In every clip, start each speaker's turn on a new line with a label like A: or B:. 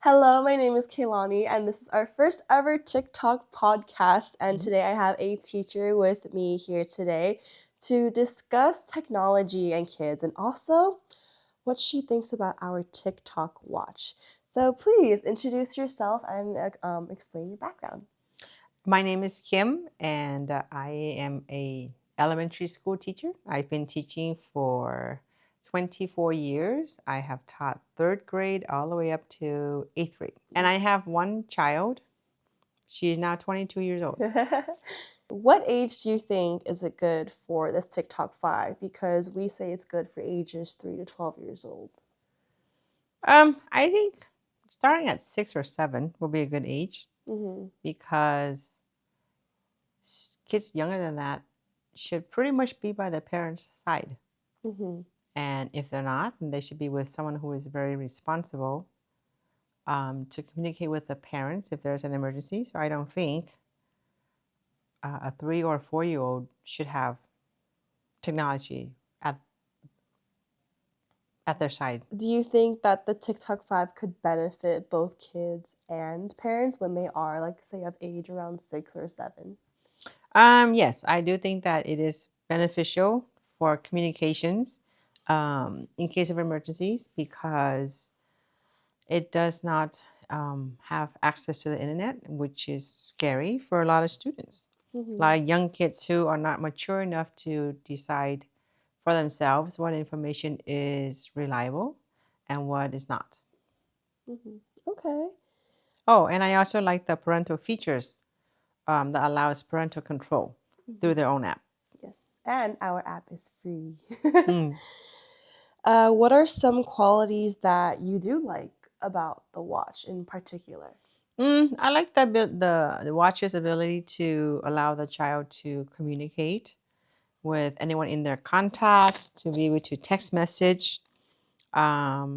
A: Hello, my name is Kaylani, and this is our first ever TickTalk podcast. And
B: Mhm.
A: today I have a teacher with me here today to discuss technology and kids and also what she thinks about our TikTok watch. So please introduce yourself and explain your background.
B: My name is Kim, and I am a elementary school teacher. I've been teaching for 24 years. I have taught third grade all the way up to eighth grade. And I have one child. She is now 22 years old.
A: What age do you think is it good for this TikTok 5? Because we say it's good for ages 3 to 12 years old.
B: I think starting at 6 or 7 will be a good age
A: Mm-hmm.
B: because kids younger than that should pretty much be by their parents' side.
A: Mm-hmm.
B: And if they're not, then they should be with someone who is very responsible to communicate with the parents if there's an emergency. So I don't think a 3 or 4 year old should have technology at their side.
A: Do you think that the TikTok 5 could benefit both kids and parents when they are, like, say, of age around 6 or 7?
B: Yes, I do think that it is beneficial for communications in case of emergencies because it does not have access to the internet, which is scary for a lot of students. A
A: Mm-hmm.
B: lot of young kids who are not mature enough to decide for themselves what information is reliable and what is not.
A: Mm-hmm. Okay.
B: Oh, and I also like the parental features that allows parental control through
A: Mm-hmm.
B: their own app.
A: Yes, and our app is free.
B: Mm.
A: What are some qualities that you do like about the watch in particular?
B: I like the watch's ability to allow the child to communicate with anyone in their contacts, to be able to text message, yeah,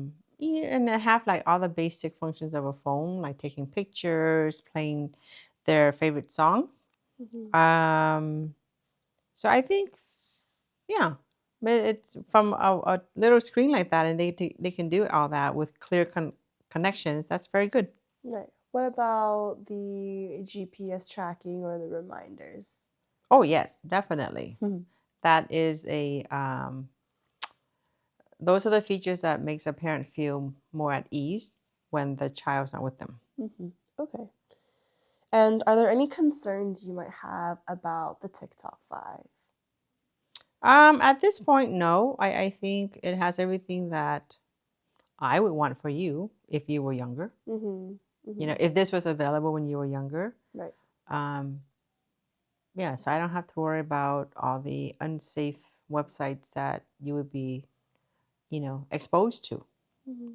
B: and have like all the basic functions of a phone, like taking pictures, playing their favorite songs.
A: Mm-hmm.
B: Um, so I think, yeah, but it's from a little screen like that, and they can do all that with clear connections. That's very good.
A: Right. What about the GPS tracking or the reminders?
B: Oh yes, definitely.
A: Mm-hmm.
B: That is a those are the features that makes a parent feel more at ease when the child's not with them.
A: Mm-hmm. Okay. And are there any concerns you might have about the TikTok 5?
B: At this point, no. I think it has everything that I would want for you if you were younger.
A: Mm-hmm.
B: You
A: Mm-hmm.
B: know, if this was available when you were younger.
A: Right.
B: Um, yeah, so I don't have to worry about all the unsafe websites that you would be, exposed to.
A: Mm-hmm.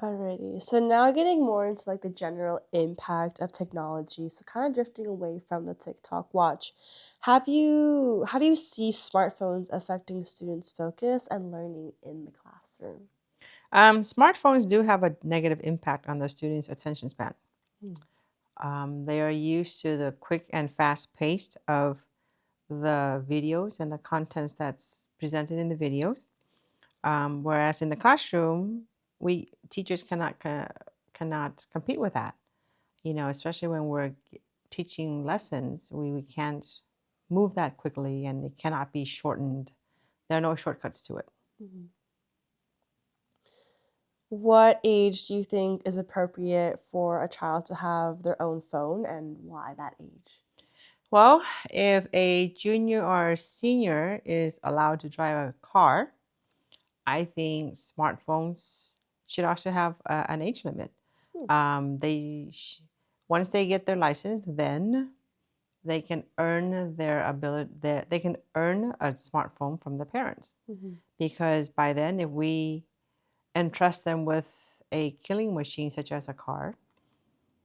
A: Alrighty. So now getting more into like the general impact of technology. So kind of drifting away from the TikTok watch. How do you see smartphones affecting students' focus and learning in the classroom?
B: Smartphones do have a negative impact on the students' attention span.
A: Mm.
B: They are used to the quick and fast pace of the videos and the contents that's presented in the videos. Whereas in the classroom, we teachers cannot compete with that. Especially when we're teaching lessons, we can't move that quickly, and it cannot be shortened. There are no shortcuts to it.
A: Mhm. What age do you think is appropriate for a child to have their own phone and why that age?
B: Well, if a junior or senior is allowed to drive a car, I think smartphones should also have an age limit.
A: Hmm.
B: They once they get their license, then they can earn their ability. They can earn a smartphone from the parents
A: Mhm.
B: because by then, if we entrust them with a killing machine such as a car,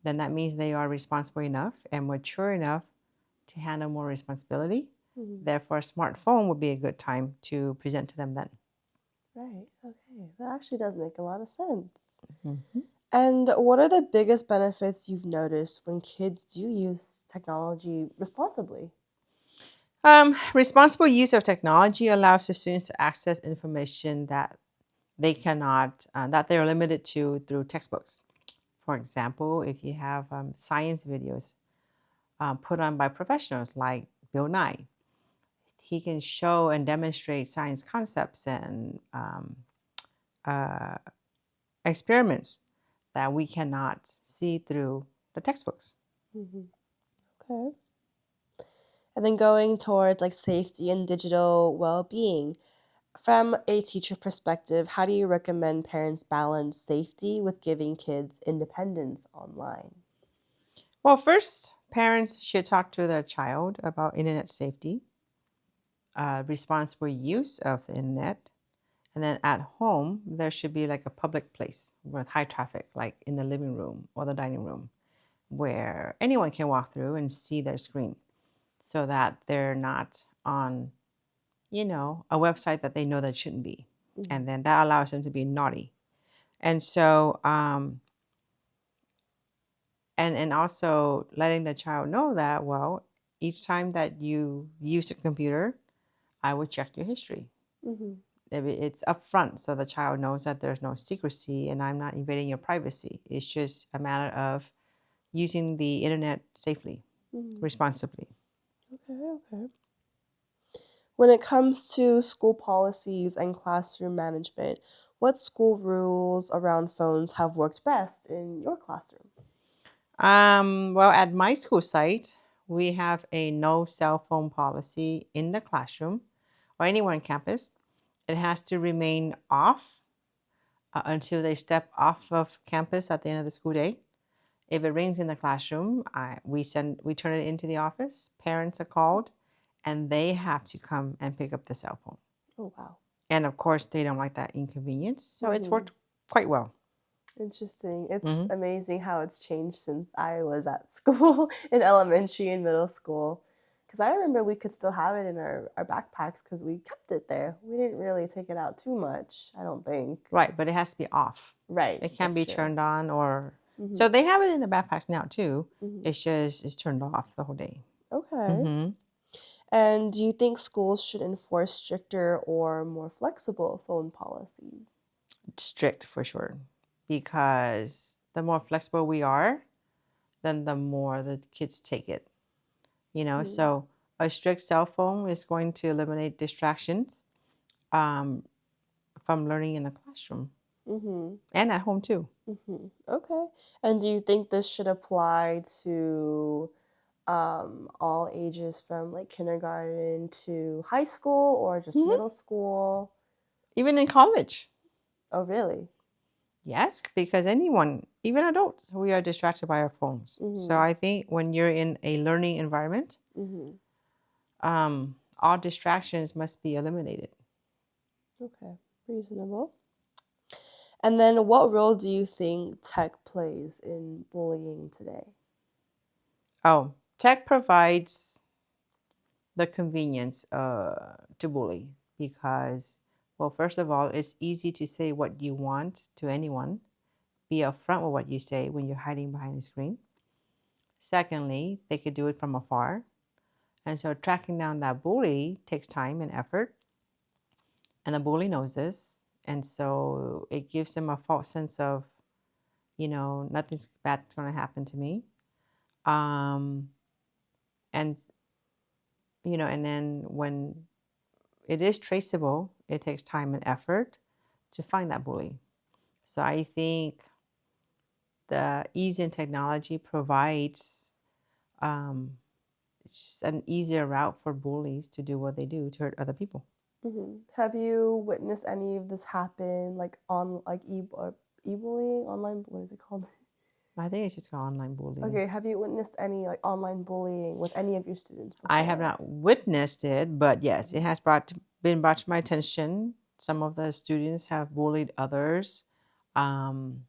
B: then that means they are responsible enough and mature enough to handle more responsibility.
A: Mhm.
B: Therefore, a smartphone would be a good time to present to them then.
A: Right. Okay. That actually does make a lot of sense.
B: Mhm.
A: And what are the biggest benefits you've noticed when kids do use technology responsibly?
B: Responsible use of technology allows the students to access information that they cannot, that they're limited to through textbooks. For example, if you have science videos put on by professionals like Bill Nye, he can show and demonstrate science concepts and uh, experiments that we cannot see through the textbooks.
A: Hmm. Okay. And then going towards like safety and digital well-being. From a teacher perspective, how do you recommend parents balance safety with giving kids independence online?
B: Well, first, parents should talk to their child about internet safety, responsible use of the internet. And then at home, there should be like a public place with high traffic, like in the living room or the dining room, where anyone can walk through and see their screen so that they're not on, a website that they know that shouldn't be.
A: Hmm.
B: And then that allows them to be naughty. And so, and also letting the child know that, well, each time that you use a computer, I would check your history.
A: Hmm.
B: It's upfront so the child knows that there's no secrecy and I'm not invading your privacy. It's just a matter of using the internet safely,
A: Hmm.
B: responsibly.
A: Okay, okay. When it comes to school policies and classroom management, what school rules around phones have worked best in your classroom?
B: Well, at my school site, we have a no cell phone policy in the classroom or anywhere on campus. It has to remain off until they step off of campus at the end of the school day. If it rings in the classroom, we turn it into the office. Parents are called, and they have to come and pick up the cell phone.
A: Oh, wow.
B: And of course, they don't like that inconvenience, so it's
A: Hmm.
B: worked quite well.
A: Interesting. It's
B: Hmm.
A: amazing how it's changed since I was at school in elementary and middle school. Because I remember we could still have it in our backpacks because we kept it there. We didn't really take it out too much, I don't think.
B: Right, but it has to be off.
A: Right,
B: It can't
A: that's
B: be
A: true.
B: turned on or
A: Hmm.
B: so they have it in the backpacks now too.
A: Hmm.
B: It's turned off the whole day.
A: Okay.
B: Hmm.
A: And do you think schools should enforce stricter or more flexible phone policies?
B: Strict for sure, because the more flexible we are, then the more the kids take it.
A: Mm-hmm.
B: So a strict cell phone is going to eliminate distractions um, from learning in the classroom
A: Mm-hmm.
B: and at home too.
A: Mm-hmm. Okay. And do you think this should apply to all ages from like kindergarten to high school or just
B: Hmm.
A: middle school?
B: Even in college.
A: Oh, really?
B: Yes, because anyone, even adults, we are distracted by our phones. So
A: Mm-hmm.
B: I think when you're in a learning environment,
A: Mm-hmm.
B: all distractions must be eliminated.
A: Okay. Reasonable. And then what role do you think tech plays in bullying today?
B: Oh, tech provides the convenience to bully because, well, first of all, it's easy to say what you want to anyone. Be upfront with what you say when you're hiding behind a screen. Secondly, they could do it from afar. And so tracking down that bully takes time and effort. And the bully knows this. And so it gives them a false sense of, nothing's bad's going to happen to me. Um, and, and then when it is traceable, it takes time and effort to find that bully. So I think the ease in technology provides it's just an easier route for bullies to do what they do to hurt other people.
A: Hmm. Have you witnessed any of this happen, like on like e-bullying online? What is it called?
B: I think it's just called online bullying.
A: Okay, have you witnessed any like online bullying with any of your students
B: I have
A: before?
B: not witnessed it, but yes, it has been brought to my attention. Some of the students have bullied others, um,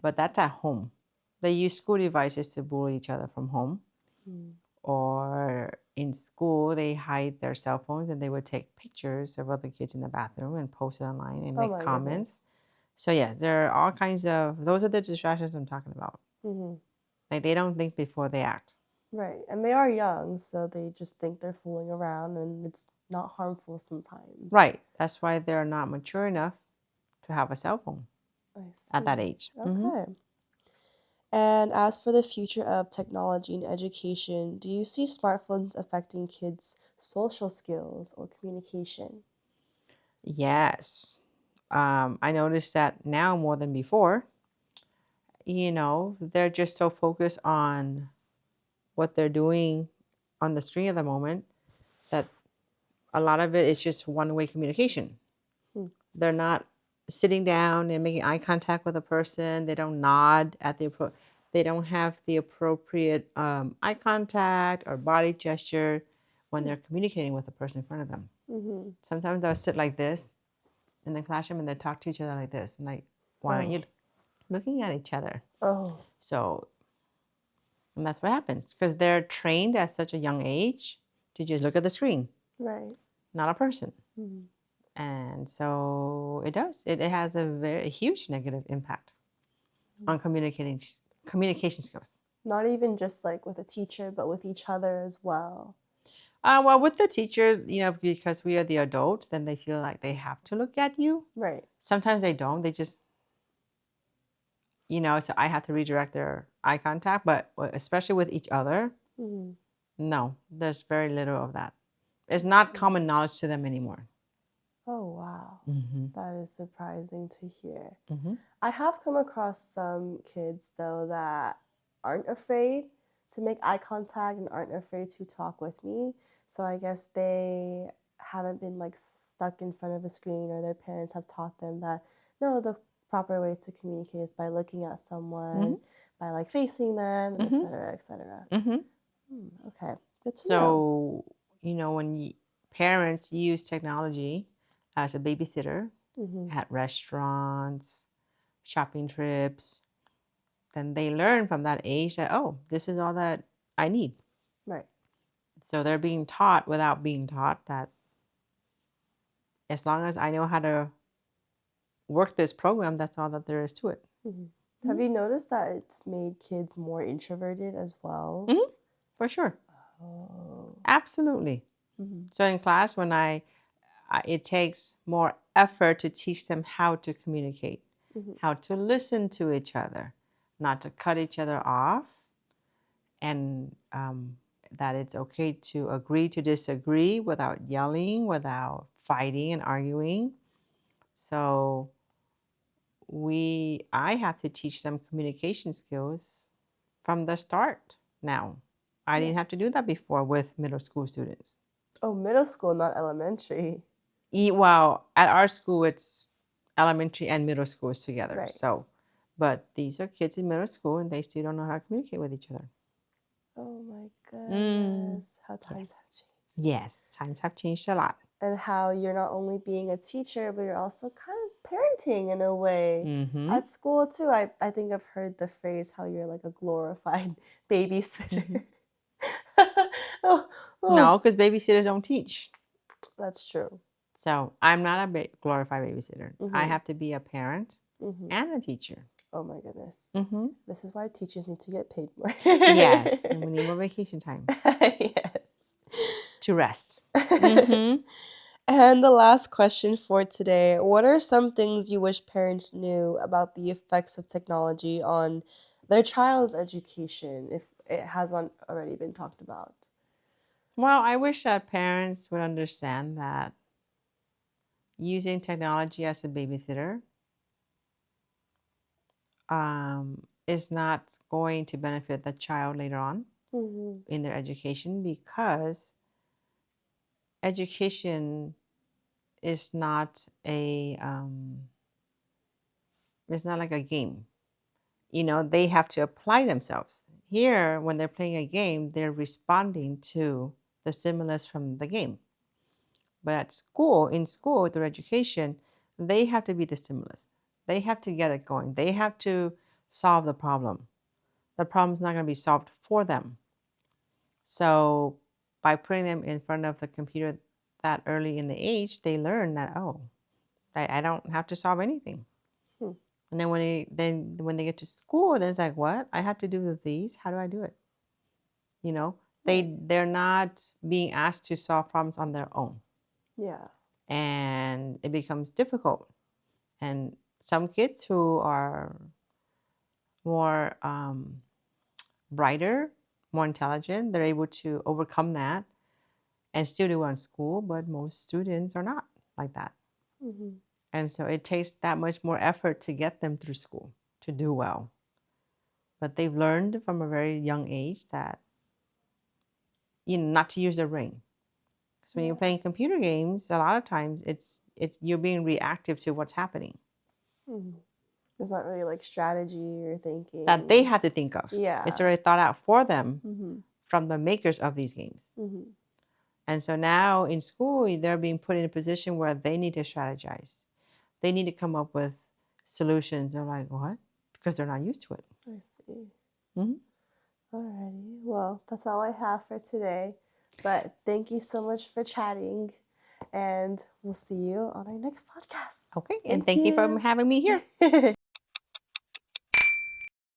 B: but that's at home. They use school devices to bully each other from home,
A: Mm.
B: or in school they hide their cell phones and they would take pictures of other kids in the bathroom and post it online and
A: Oh
B: make
A: my
B: comments.
A: goodness.
B: So yes, there are all kinds of those are the distractions I'm talking about.
A: Hmm.
B: Like they don't think before they act.
A: Right, and they are young, so they just think they're fooling around, and it's not harmful sometimes.
B: Right. That's why they're not mature enough to have a cell phone
A: I
B: at that
A: see.
B: age.
A: Okay. And as for the future of technology and education, do you see smartphones affecting kids' social skills or communication?
B: Yes. I noticed that now more than before. They're just so focused on what they're doing on the screen at the moment that a lot of it is just one-way communication.
A: Hmm.
B: They're not sitting down and making eye contact with a person. They don't nod at they don't have the appropriate eye contact or body gesture when they're communicating with the person in front of them.
A: Mm-hmm.
B: Sometimes they'll sit like this in the classroom and they talk to each other like this. I'm like, why aren't you
A: Oh.
B: looking at each other?
A: Oh.
B: So, and that's what happens because they're trained at such a young age to just look at the screen,
A: Right.
B: not a person.
A: Mm-hmm.
B: And so it does. It has a very huge negative impact on communication skills.
A: Not even just like with a teacher, but with each other as well.
B: Well, with the teacher, because we are the adults, then they feel like they have to look at you.
A: Right.
B: Sometimes they don't. They just, so I have to redirect their eye contact. But especially with each other,
A: Mm-hmm.
B: no, there's very little of that. It's
A: I
B: not
A: see.
B: common knowledge to them anymore.
A: Oh, wow.
B: Mm-hmm.
A: That is surprising to hear.
B: Mm-hmm.
A: I have come across some kids, though, that aren't afraid to make eye contact and aren't afraid to talk with me. So I guess they haven't been like stuck in front of a screen, or their parents have taught them that no, the proper way to communicate is by looking at
B: Mm-hmm.
A: someone, by like facing them, and
B: Mm-hmm.
A: etc. etc.
B: Mm-hmm.
A: Okay, good to know.
B: So, when parents use technology as a babysitter
A: Mm-hmm.
B: at restaurants, shopping trips, then they learn from that age that, oh, this is all that I need.
A: Right.
B: So they're being taught without being taught that as long as I know how to work this program, that's all that there is to it.
A: Mm-hmm. Have
B: Mhm.
A: you noticed that it's made kids more introverted as well?
B: Mhm. For sure.
A: Oh.
B: Absolutely.
A: Mm-hmm.
B: So in class, when it takes more effort to teach them how to communicate,
A: Mm-hmm.
B: how to listen to each other, not to cut each other off, and that it's okay to agree to disagree without yelling, without fighting and arguing. So I have to teach them communication skills from the start now. I
A: Yeah.
B: didn't have to do that before with middle school students.
A: Oh, middle school, not elementary.
B: Well, at our school, it's elementary and middle schools together.
A: Right.
B: So, but these are kids in middle school and they still don't know how to communicate with each other.
A: Oh my
B: Mm,
A: goodness. How times
B: yes.
A: have changed.
B: Yes. Times have changed a lot.
A: And how you're not only being a teacher, but you're also kind of parenting in a way.
B: Mm-hmm.
A: At school, too, I think I've heard the phrase how you're like a glorified
B: Mm-hmm.
A: babysitter. Oh, oh,
B: No, because babysitters don't teach.
A: that's true.
B: So I'm not a glorified babysitter. I
A: Mm-hmm.
B: have to be a parent
A: Mm-hmm.
B: and a teacher.
A: Oh my goodness.
B: Mm-hmm.
A: This is why teachers need to get paid more.
B: Yes, and we need more vacation time
A: Yes.
B: to rest. Mm-hmm.
A: And the last question for today: what are some things you wish parents knew about the effects of technology on their child's education, if it hasn't already been talked about?
B: Well, I wish that parents would understand that using technology as a babysitter is not going to benefit the child later on
A: Mm-hmm.
B: in their education because education is not it's not like a game. They have to apply themselves. Here, when they're playing a game, they're responding to the stimulus from the game. But in school, their education, they have to be the stimulus. They have to get it going. They have to solve the problem. The problem's not going to be solved for them. So by putting them in front of the computer that early in the age, they learn that, oh, I don't have to solve anything.
A: Hmm.
B: And then when they get to school, then it's like, what? I have to do these. How do I do it? You know,
A: Right.
B: they're not being asked to solve problems on their own.
A: Yeah.
B: And it becomes difficult. And some kids who are more brighter, more intelligent, they're able to overcome that and still do well in school, but most students are not like that.
A: Mm-hmm.
B: And so it takes that much more effort to get them through school to do well. But they've learned from a very young age that, not to use their brain. Because when you're playing computer games, a lot of times it's you're being reactive to what's happening
A: Mm-hmm. There's not really like strategy or
B: that they
A: thinking.
B: have to think of.
A: Yeah.
B: It's already thought out for them
A: Mm-hmm.
B: from the makers of these games.
A: Mm-hmm.
B: And so now in school, they're being put in a position where they need to strategize. They need to come up with solutions. They're like, what? Because they're not used to it.
A: I see.
B: Mm-hmm.
A: Alrighty. Well, that's all I have for today. But thank you so much for chatting. And we'll see you on our next podcast.
B: Okay. And thank you for having me here.